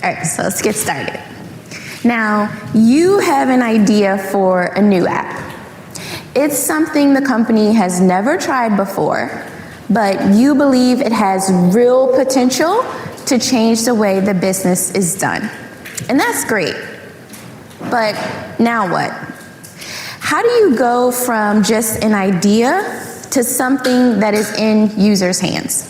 All right, so let's get started. Now, you have an idea for a new app. It's something the company has never tried before, but you believe it has real potential to change the way the business is done. And that's great. But now what? How do you go from just an idea to something that is in users' hands?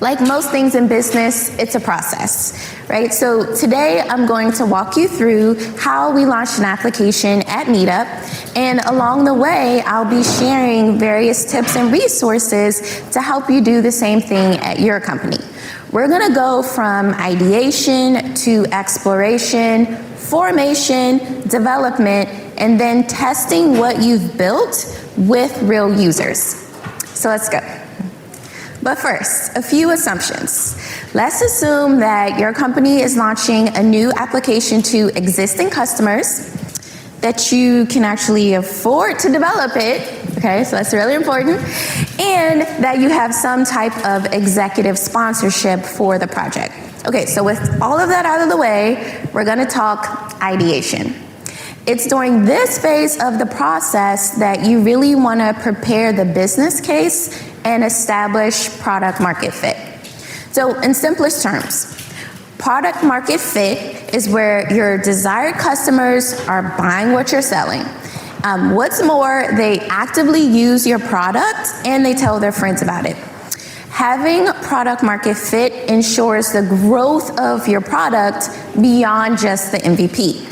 Like most things in business, it's a process, right? So today I'm going to walk you through how we launched an application at Meetup, and along the way, I'll be sharing various tips and resources to help you do the same thing at your company. We're gonna go from ideation to exploration, formation, development, and then testing what you've built with real users. So let's go. But first, a few assumptions. Let's assume that your company is launching a new application to existing customers, that you can actually afford to develop it, okay, so that's really important, and that you have some type of executive sponsorship for the project. Okay, so with all of that out of the way, we're gonna talk ideation. It's during this phase of the process that you really wanna prepare the business case and establish product market fit. So in simplest terms, product market fit is where your desired customers are buying what you're selling. What's more, they actively use your product and they tell their friends about it. Having product market fit ensures the growth of your product beyond just the MVP.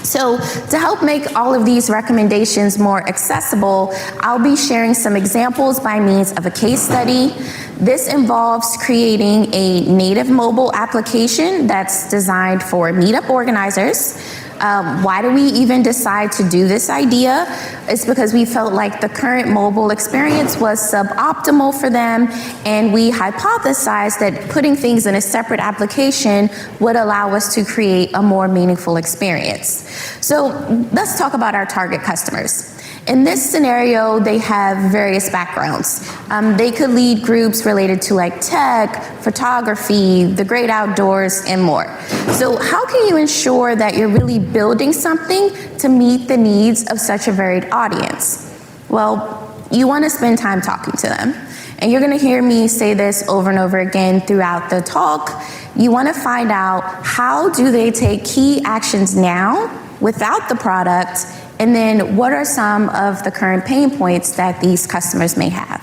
So to help make all of these recommendations more accessible, I'll be sharing some examples by means of a case study. This involves creating a native mobile application that's designed for meetup organizers. Why do we even decide to do this idea? It's because we felt like the current mobile experience was suboptimal for them, and we hypothesized that putting things in a separate application would allow us to create a more meaningful experience. So let's talk about our target customers. In this scenario, they have various backgrounds. They could lead groups related to like tech, photography, the great outdoors, and more. So how can you ensure that you're really building something to meet the needs of such a varied audience? Well, you want to spend time talking to them. And you're going to hear me say this over and over again throughout the talk. You want to find out, how do they take key actions now without the product, and then what are some of the current pain points that these customers may have?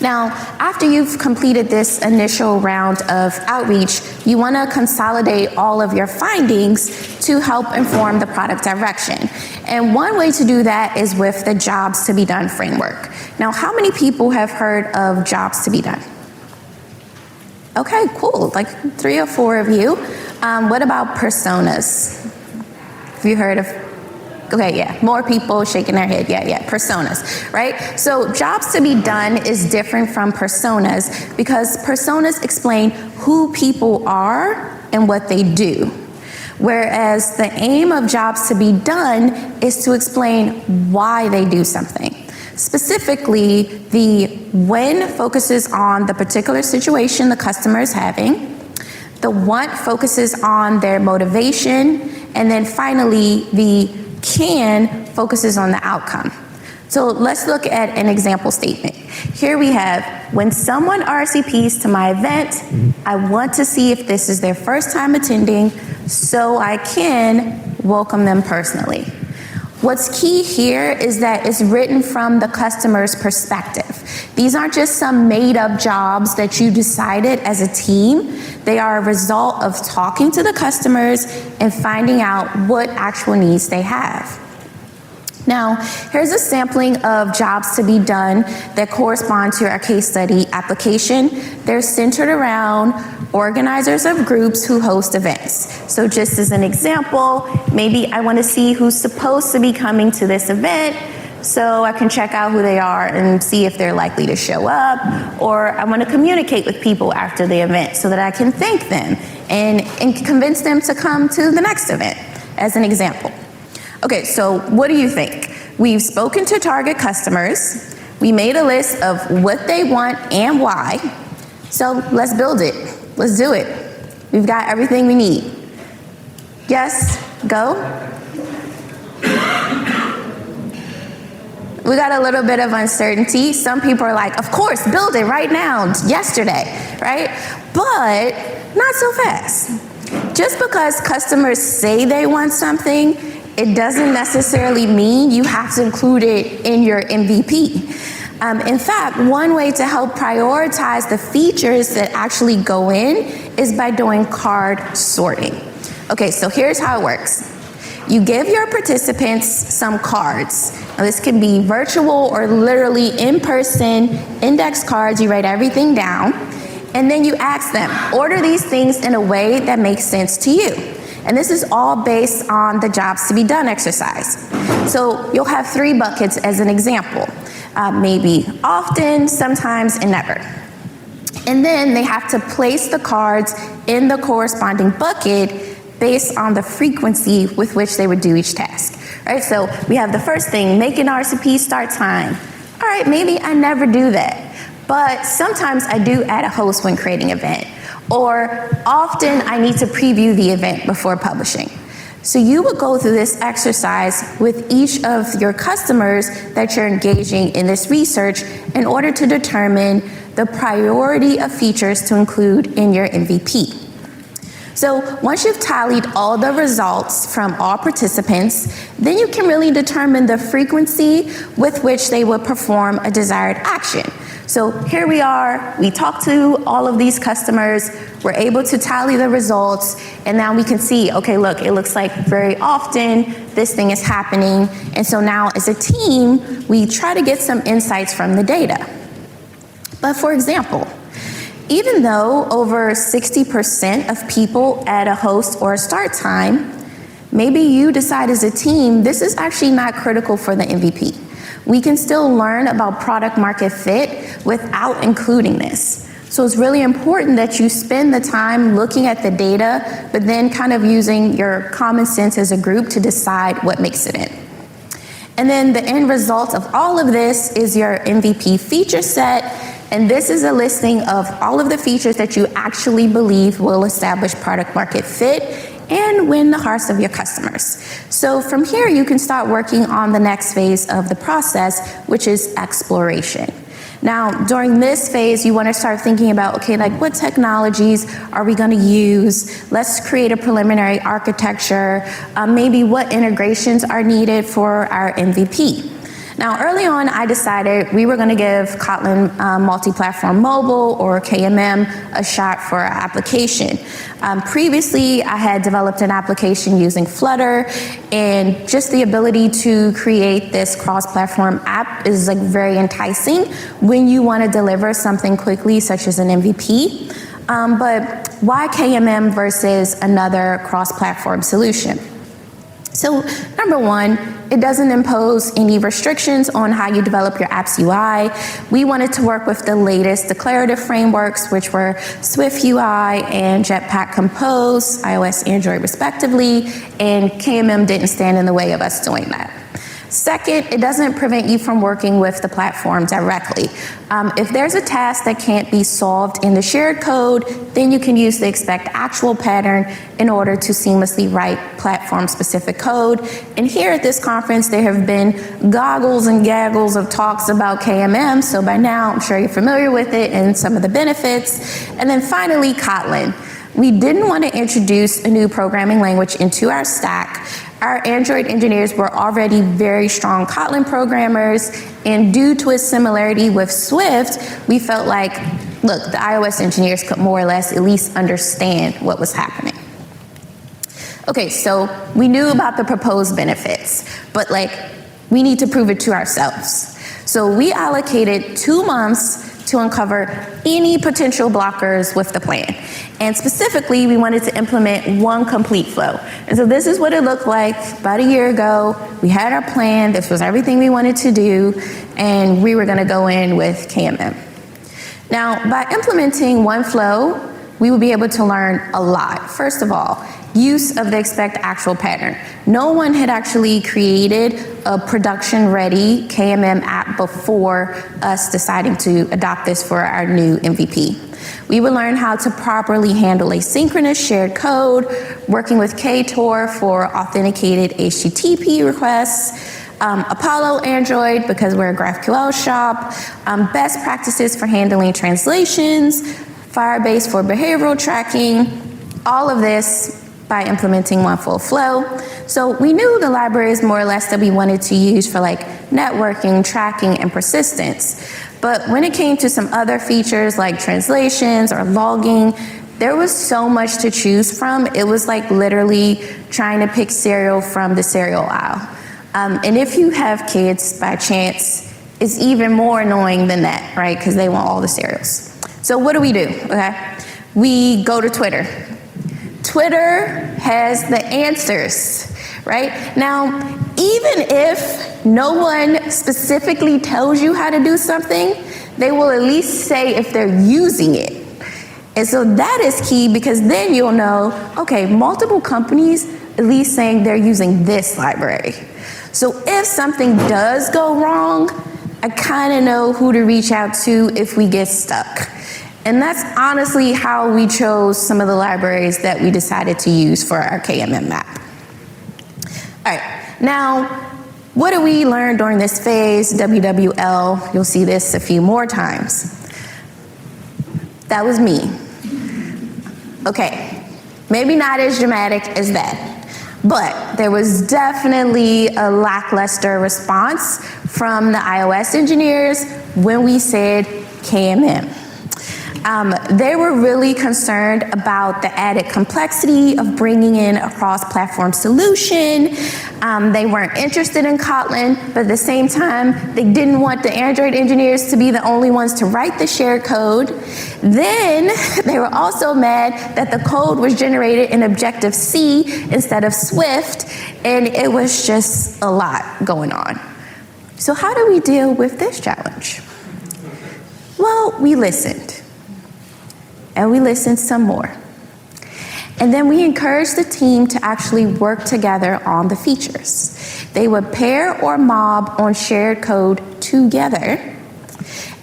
Now, after you've completed this initial round of outreach, you want to consolidate all of your findings to help inform the product direction. And one way to do that is with the jobs to be done framework. Now, how many people have heard of jobs to be done? Okay, cool, like 3 or 4 of you. What about personas? Have you heard of? Okay, yeah, more people shaking their head, yeah, personas, right? So jobs to be done is different from personas because personas explain who people are and what they do. Whereas the aim of jobs to be done is to explain why they do something. Specifically, the when focuses on the particular situation the customer is having, the what focuses on their motivation, and then finally, the can focuses on the outcome. So let's look at an example statement. Here we have, when someone RSVPs to my event, I want to see if this is their first time attending so I can welcome them personally. What's key here is that it's written from the customer's perspective. These aren't just some made-up jobs that you decided as a team. They are a result of talking to the customers and finding out what actual needs they have. Now, here's a sampling of jobs to be done that correspond to our case study application. They're centered around organizers of groups who host events. So just as an example, maybe I want to see who's supposed to be coming to this event so I can check out who they are and see if they're likely to show up, or I want to communicate with people after the event so that I can thank them and convince them to come to the next event, as an example. Okay, so what do you think? We've spoken to target customers, we made a list of what they want and why, so let's build it, let's do it. We've got everything we need. Yes, go. We got a little bit of uncertainty. Some people are like, of course, build it right now, yesterday, right? But not so fast. Just because customers say they want something, it doesn't necessarily mean you have to include it in your MVP. In fact, one way to help prioritize the features that actually go in is by doing card sorting. Okay, so here's how it works. You give your participants some cards. Now, this can be virtual or literally in-person index cards. You write everything down, and then you ask them, order these things in a way that makes sense to you. And this is all based on the jobs to be done exercise. So you'll have 3 buckets as an example. Maybe often, sometimes, and never. And then they have to place the cards in the corresponding bucket based on the frequency with which they would do each task. Right? So we have the first thing, make an RCP start time. All right, maybe I never do that, but sometimes I do add a host when creating an event, or often I need to preview the event before publishing. So you would go through this exercise with each of your customers that you're engaging in this research in order to determine the priority of features to include in your MVP. So once you've tallied all the results from all participants, then you can really determine the frequency with which they would perform a desired action. So here we are, we talked to all of these customers, we're able to tally the results, and now we can see, okay, look, it looks like very often this thing is happening. And so now as a team, we try to get some insights from the data. But for example, even though over 60% of people add a host or a start time, maybe you decide as a team, this is actually not critical for the MVP. We can still learn about product market fit without including this. So it's really important that you spend the time looking at the data, but then kind of using your common sense as a group to decide what makes it in. And then the end result of all of this is your MVP feature set. And this is a listing of all of the features that you actually believe will establish product market fit and win the hearts of your customers. So from here, you can start working on the next phase of the process, which is exploration. Now, during this phase, you want to start thinking about, okay, like what technologies are we going to use? Let's create a preliminary architecture. Maybe what integrations are needed for our MVP. Now, early on, I decided we were going to give Kotlin multi-platform mobile, or KMM, a shot for our application. Previously, I had developed an application using Flutter, and just the ability to create this cross-platform app is like very enticing when you want to deliver something quickly, such as an MVP. But why KMM versus another cross-platform solution? So number one, it doesn't impose any restrictions on how you develop your app's UI. We wanted to work with the latest declarative frameworks, which were Swift UI and Jetpack Compose, iOS, Android respectively, and KMM didn't stand in the way of us doing that. Second, it doesn't prevent you from working with the platform directly. If there's a task that can't be solved in the shared code, then you can use the expect actual pattern in order to seamlessly write platform-specific code. And here at this conference, there have been goggles and gaggles of talks about KMM, so by now I'm sure you're familiar with it and some of the benefits. And then finally, Kotlin. We didn't want to introduce a new programming language into our stack. Our Android engineers were already very strong Kotlin programmers, and due to its similarity with Swift, we felt like, look, the iOS engineers could more or less at least understand what was happening. Okay, so we knew about the proposed benefits, but we need to prove it to ourselves. So we allocated 2 months to uncover any potential blockers with the plan. And specifically, we wanted to implement one complete flow. And so this is what it looked like about a year ago. We had our plan, this was everything we wanted to do, and we were gonna go in with KMM. Now, by implementing one flow, we will be able to learn a lot. First of all, use of the expect actual pattern. No one had actually created a production-ready KMM app before us deciding to adopt this for our new MVP. We would learn how to properly handle asynchronous shared code, working with KTOR for authenticated HTTP requests, Apollo Android because we're a GraphQL shop, best practices for handling translations, Firebase for behavioral tracking, all of this by implementing one full flow. So we knew the libraries more or less that we wanted to use for like networking, tracking, and persistence. But when it came to some other features like translations or logging, there was so much to choose from. It was like literally trying to pick cereal from the cereal aisle. And if you have kids by chance, it's even more annoying than that, right? Because they want all the cereals. So what do? Okay, we go to Twitter. Twitter has the answers, right? Now, even if no one specifically tells you how to do something, they will at least say if they're using it. And so that is key because then you'll know, okay, multiple companies at least saying they're using this library. So if something does go wrong, I kind of know who to reach out to if we get stuck. And that's honestly how we chose some of the libraries that we decided to use for our KMM map. All right, now, what did we learn during this phase, WWL? You'll see this a few more times. That was me. Okay, maybe not as dramatic as that. But there was definitely a lackluster response from the iOS engineers when we said KMM. They were really concerned about the added complexity of bringing in a cross-platform solution. They weren't interested in Kotlin, but at the same time, they didn't want the Android engineers to be the only ones to write the shared code. Then they were also mad that the code was generated in Objective-C instead of Swift, and it was just a lot going on. So how do we deal with this challenge? Well, we listened. And we listened some more. And then we encouraged the team to actually work together on the features. They would pair or mob on shared code together.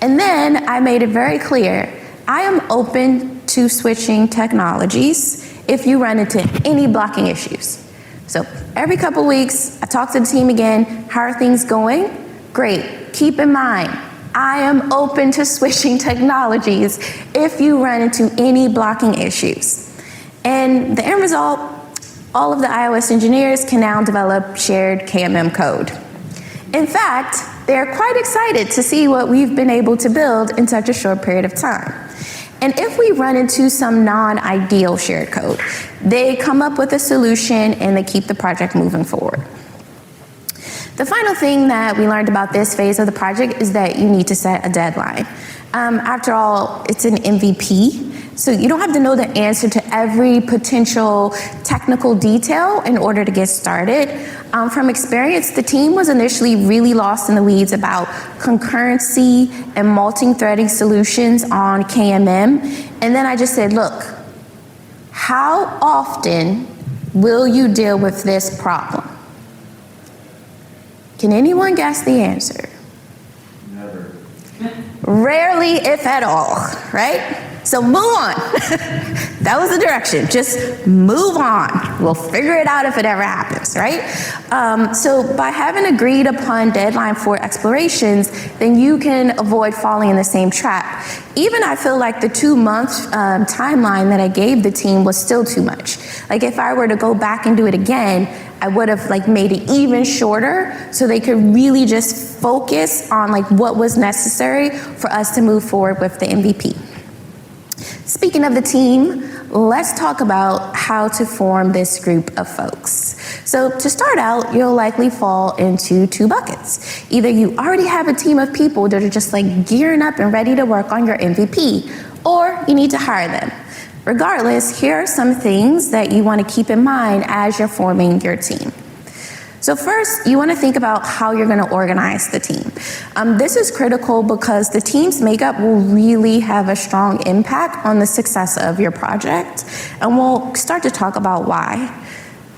And then I made it very clear, I am open to switching technologies if you run into any blocking issues. So every couple weeks, I talk to the team again, how are things going? Great, keep in mind, I am open to switching technologies if you run into any blocking issues. And the end result, all of the iOS engineers can now develop shared KMM code. In fact, they're quite excited to see what we've been able to build in such a short period of time. And if we run into some non-ideal shared code, they come up with a solution and they keep the project moving forward. The final thing that we learned about this phase of the project is that you need to set a deadline. After all, it's an MVP, so you don't have to know the answer to every potential technical detail in order to get started. From experience, the team was initially really lost in the weeds about concurrency and multi-threading solutions on KMM, and then I just said, look, how often will you deal with this problem? Can anyone guess the answer? Never. Rarely, if at all, right? So move on. That was the direction. Just move on. We'll figure it out if it ever happens, right? So by having agreed upon deadline for explorations, then you can avoid falling in the same trap. Even I feel like the 2-month timeline that I gave the team was still too much. Like if I were to go back and do it again, I would have like made it even shorter so they could really just focus on like what was necessary for us to move forward with the MVP. Speaking of the team, let's talk about how to form this group of folks. So to start out, you'll likely fall into 2 buckets. Either you already have a team of people that are just like gearing up and ready to work on your MVP, or you need to hire them. Regardless, here are some things that you want to keep in mind as you're forming your team. So first, you want to think about how you're going to organize the team. This is critical because the team's makeup will really have a strong impact on the success of your project, and we'll start to talk about why.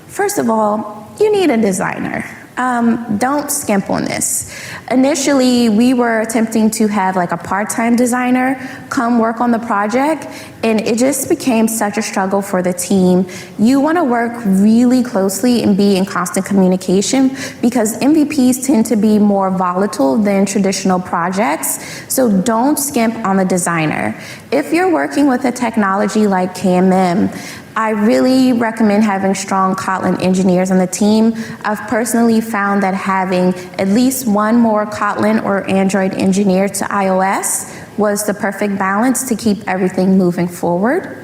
First of all, you need a designer. Don't skimp on this. Initially, we were attempting to have like a part-time designer come work on the project, and it just became such a struggle for the team. You want to work really closely and be in constant communication because MVPs tend to be more volatile than traditional projects, so don't skimp on the designer. If you're working with a technology like KMM, I really recommend having strong Kotlin engineers on the team. I've personally found that having at least one more Kotlin or Android engineer to iOS was the perfect balance to keep everything moving forward.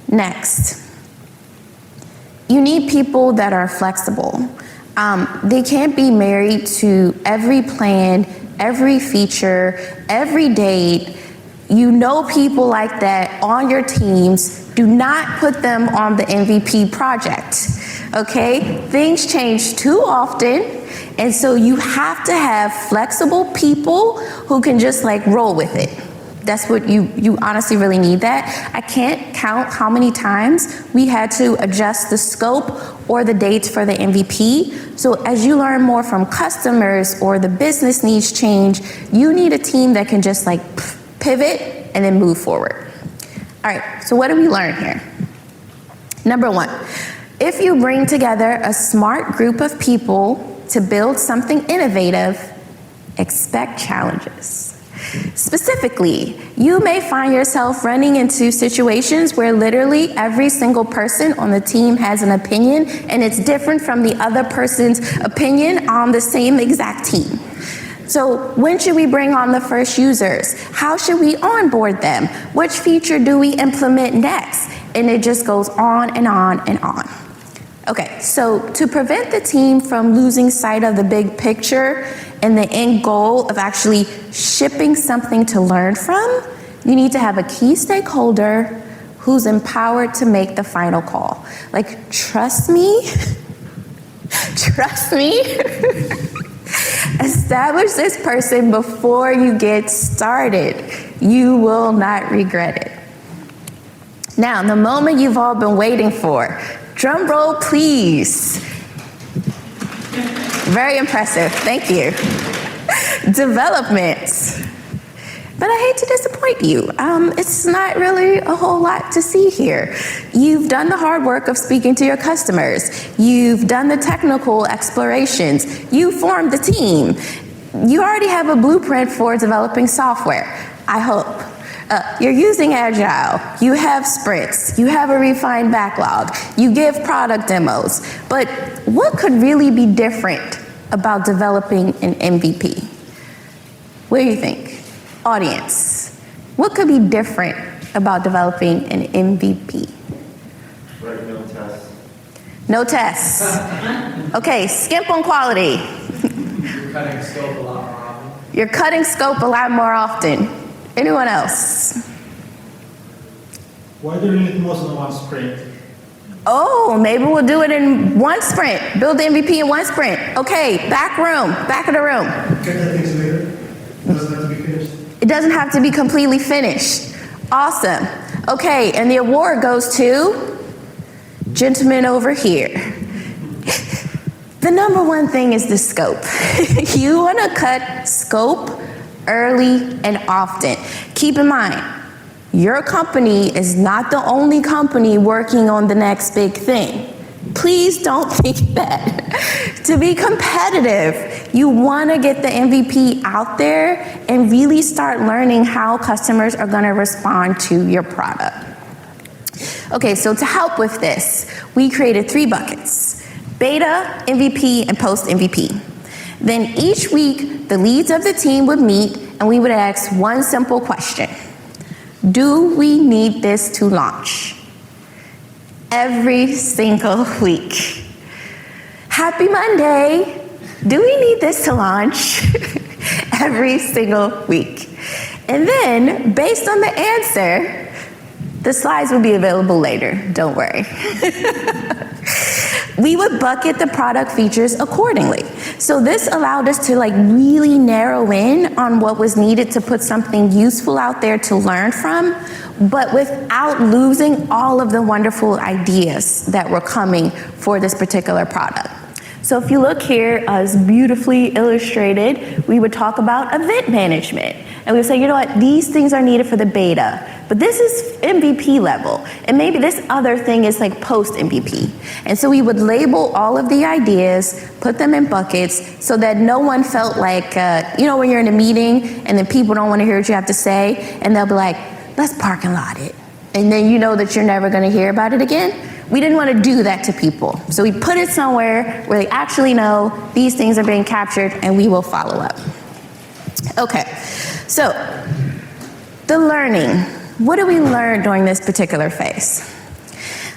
Next, you need people that are flexible. They can't be married to every plan, every feature, every date. You know people like that on your teams. Do not put them on the MVP project, okay? Things change too often, and so you have to have flexible people who can just like roll with it. That's what you honestly really need that. I can't count how many times we had to adjust the scope or the dates for the MVP. So as you learn more from customers or the business needs change, you need a team that can just like pivot and then move forward. All right, so what did we learn here? Number one, if you bring together a smart group of people to build something innovative, expect challenges. Specifically, you may find yourself running into situations where literally every single person on the team has an opinion and it's different from the other person's opinion on the same exact team. So when should we bring on the first users? How should we onboard them? Which feature do we implement next? And it just goes on and on and on. Okay, so to prevent the team from losing sight of the big picture and the end goal of actually shipping something to learn from, you need to have a key stakeholder who's empowered to make the final call. Like, trust me, trust me. Establish this person before you get started. You will not regret it. Now, the moment you've all been waiting for. Drum roll, please. Very impressive. Thank you. Development. But I hate to disappoint you. It's not really a whole lot to see here. You've done the hard work of speaking to your customers. You've done the technical explorations. You formed the team. You already have a blueprint for developing software, I hope. You're using Agile. You have sprints. You have a refined backlog. You give product demos. But what could really be different about developing an MVP? What do you think? Audience, what could be different about developing an MVP? Right, no tests. No tests. Okay, skimp on quality. You're cutting scope a lot more often. You're cutting scope a lot more often. Anyone else? Why do you need most than one sprint? Oh, maybe we'll do it in one sprint. Build the MVP in one sprint. Okay, back of the room. Get that things later. Doesn't have to be finished. It doesn't have to be completely finished. Awesome. Okay, and the award goes to gentleman over here. The number one thing is the scope. You want to cut scope early and often. Keep in mind, your company is not the only company working on the next big thing. Please don't think that. To be competitive, you want to get the MVP out there and really start learning how customers are going to respond to your product. Okay, so to help with this, we created 3 buckets: beta, MVP, and post-MVP. Then each week, the leads of the team would meet and we would ask one simple question: do we need this to launch? Every single week. Happy Monday. Do we need this to launch? Every single week. And then, based on the answer, the slides will be available later. Don't worry. we would bucket the product features accordingly. So this allowed us to like really narrow in on what was needed to put something useful out there to learn from, but without losing all of the wonderful ideas that were coming for this particular product. So if you look here, as beautifully illustrated, we would talk about event management. And we would say, you know what, these things are needed for the beta, but this is MVP level. And maybe this other thing is like post MVP. And so we would label all of the ideas, put them in buckets so that no one felt like, you know, when you're in a meeting and then people don't want to hear what you have to say, and they'll be like, let's parking lot it. And then you know that you're never going to hear about it again. We didn't want to do that to people. So we put it somewhere where they actually know these things are being captured and we will follow up. Okay, so the learning. What do we learn during this particular phase?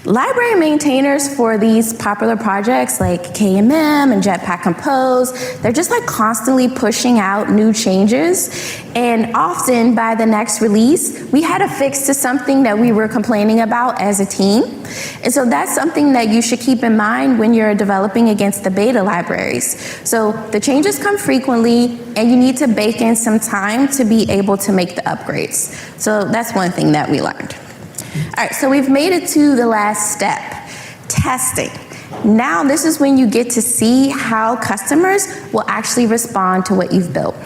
Library maintainers for these popular projects like KMM and Jetpack Compose, they're just like constantly pushing out new changes. And often by the next release, we had a fix to something that we were complaining about as a team. And so that's something that you should keep in mind when you're developing against the beta libraries. So the changes come frequently and you need to bake in some time to be able to make the upgrades. So that's one thing that we learned. All right, so we've made it to the last step, testing. Now this is when you get to see how customers will actually respond to what you've built.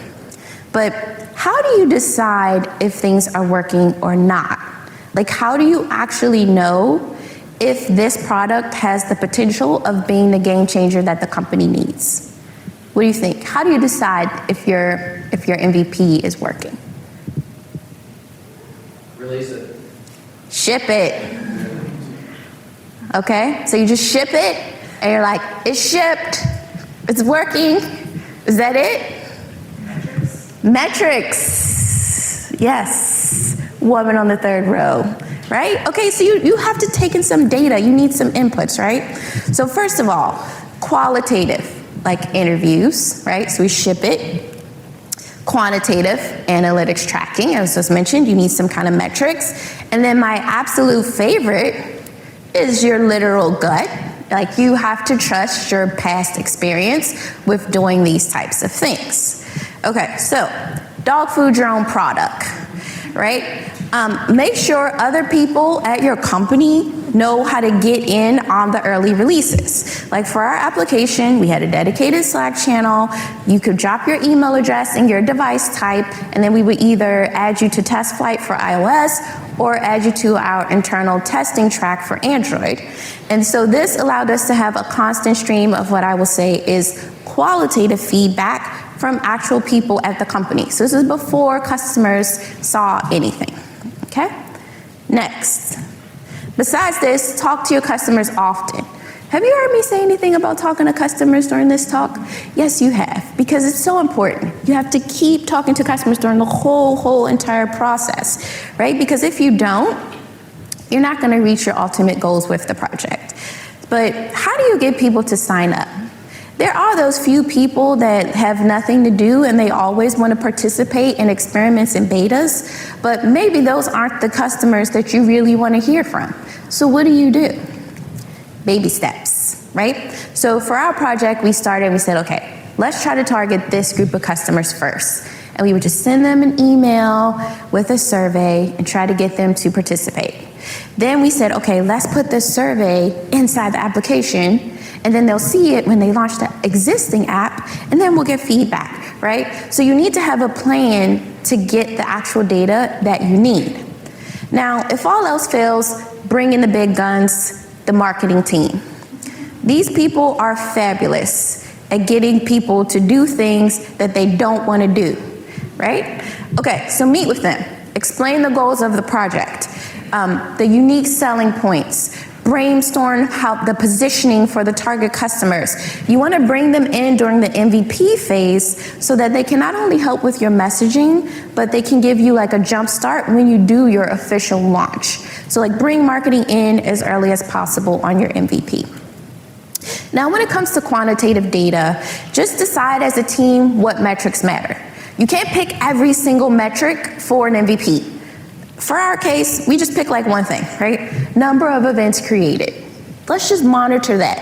But how do you decide if things are working or not? Like, how do you actually know if this product has the potential of being the game changer that the company needs? What do you think? How do you decide if your MVP is working? Release it. Ship it. Okay, so you just ship it and you're like, it's shipped, it's working. Is that it? Metrics. Yes, woman on the third row, right? Okay, so you have to take in some data, you need some inputs, right? So first of all, qualitative, like interviews, right? So we ship it. Quantitative analytics tracking, as was mentioned, you need some kind of metrics. And then my absolute favorite is your literal gut. Like, you have to trust your past experience with doing these types of things. Okay, so dog food your own product, right? Make sure other people at your company know how to get in on the early releases. Like for our application, we had a dedicated Slack channel. You could drop your email address and your device type, and then we would either add you to test flight for iOS or add you to our internal testing track for Android. And so this allowed us to have a constant stream of what I will say is qualitative feedback from actual people at the company. So this is before customers saw anything, okay? Next. Besides this, talk to your customers often. Have you heard me say anything about talking to customers during this talk? Yes, you have, because it's so important. You have to keep talking to customers during the whole entire process, right? Because if you don't, you're not gonna reach your ultimate goals with the project. But how do you get people to sign up? There are those few people that have nothing to do and they always want to participate in experiments and betas, but maybe those aren't the customers that you really want to hear from. So what do? Baby steps, right? So for our project, we said, okay, let's try to target this group of customers first. And we would just send them an email with a survey and try to get them to participate. Then we said, okay, let's put this survey inside the application, and then they'll see it when they launch the existing app, and then we'll get feedback, right? So you need to have a plan to get the actual data that you need. Now, if all else fails, bring in the big guns, the marketing team. These people are fabulous at getting people to do things that they don't want to do, right? Okay, so meet with them. Explain the goals of the project, the unique selling points, brainstorm how the positioning for the target customers. You want to bring them in during the MVP phase so that they can not only help with your messaging, but they can give you like a jump start when you do your official launch. So like bring marketing in as early as possible on your MVP. Now, when it comes to quantitative data, just decide as a team what metrics matter. You can't pick every single metric for an MVP. For our case, we just pick like one thing, right? Number of events created. Let's just monitor that.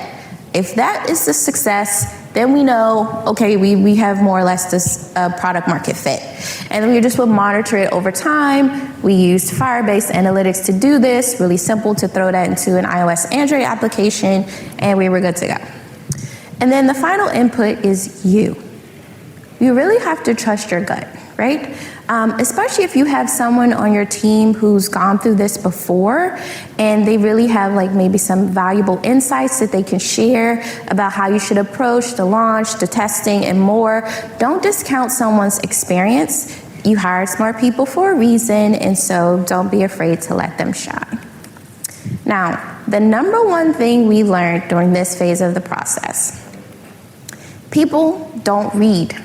If that is a success, then we know, okay, we have more or less this product market fit. And we just would monitor it over time. We used Firebase Analytics to do this, really simple to throw that into an iOS Android application, and we were good to go. And then the final input is you. You really have to trust your gut, right? Especially if you have someone on your team who's gone through this before and they really have like maybe some valuable insights that they can share about how you should approach the launch, the testing, and more. Don't discount someone's experience. You hired smart people for a reason, and so don't be afraid to let them shine. Now, the number one thing we learned during this phase of the process: people don't read.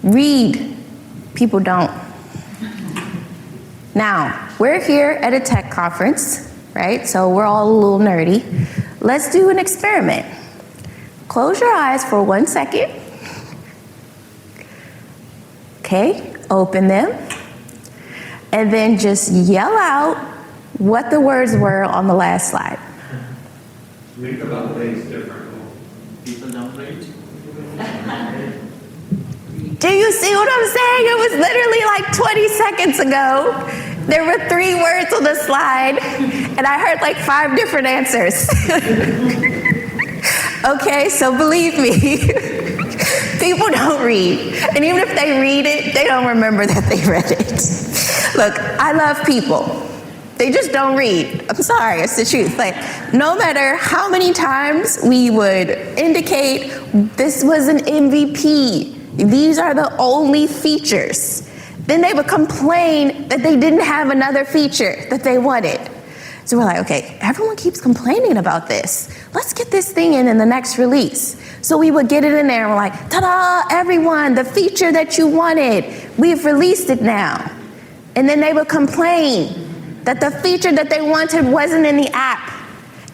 Read. People don't. Now, we're here at a tech conference, right? So we're all a little nerdy. Let's do an experiment. Close your eyes for 1 second. Okay, open them. And then just yell out what the words were on the last slide. Think about things differently. People don't read. Do you see what I'm saying? It was literally like 20 seconds ago. There were 3 words on the slide, and I heard like 5 different answers. Okay, so believe me, people don't read. And even if they read it, they don't remember that they read it. Look, I love people. They just don't read. I'm sorry, it's the truth. Like, no matter how many times we would indicate this was an MVP, these are the only features, then they would complain that they didn't have another feature that they wanted. So we're like, okay, everyone keeps complaining about this. Let's get this thing in the next release. So we would get it in there and we're like, ta-da, everyone, the feature that you wanted, we've released it now. And then they would complain that the feature that they wanted wasn't in the app,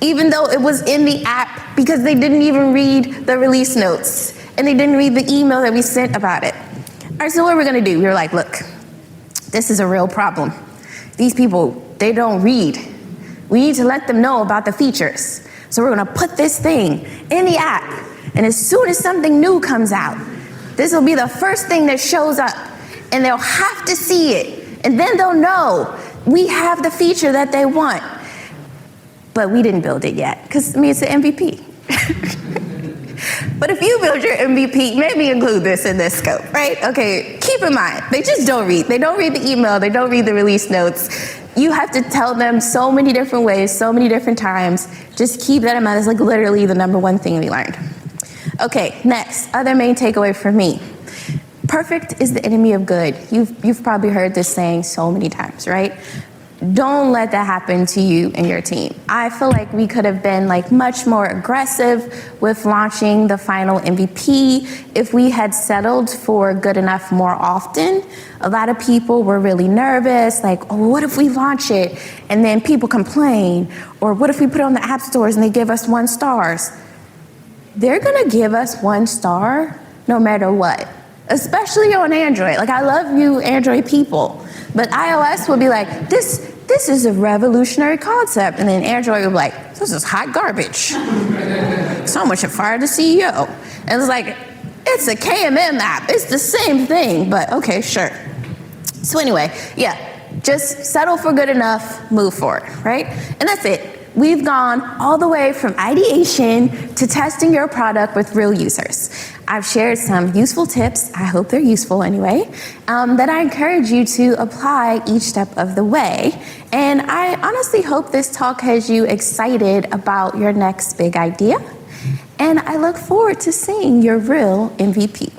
even though it was in the app, because they didn't even read the release notes and they didn't read the email that we sent about it. All right, so what we're gonna do? We were like, look, this is a real problem. These people, they don't read. We need to let them know about the features. So we're gonna put this thing in the app, and as soon as something new comes out, this will be the first thing that shows up, and they'll have to see it, and then they'll know we have the feature that they want. But we didn't build it yet, because I mean, it's an MVP. But if you build your MVP, maybe include this in this scope, right? Okay, keep in mind, they just don't read. They don't read the email, they don't read the release notes. You have to tell them so many different ways, so many different times. Just keep that in mind. It's like literally the number one thing we learned. Okay, next, other main takeaway for me. Perfect is the enemy of good. You've probably heard this saying so many times, right? Don't let that happen to you and your team. I feel like we could have been like much more aggressive with launching the final MVP if we had settled for good enough more often. A lot of people were really nervous, like, oh, what if we launch it and then people complain? Or what if we put it on the app stores and they give us 1 star? They're gonna give us 1 star no matter what, especially on Android. Like, I love you Android people, but iOS will be like, this is a revolutionary concept. And then Android will be like, this is hot garbage. Someone should fire the CEO. And it's like, it's a KMM app. It's the same thing, but okay, sure. So anyway, yeah, just settle for good enough, move forward, right? And that's it. We've gone all the way from ideation to testing your product with real users. I've shared some useful tips, I hope they're useful anyway, that I encourage you to apply each step of the way. And I honestly hope this talk has you excited about your next big idea. And I look forward to seeing your real MVP.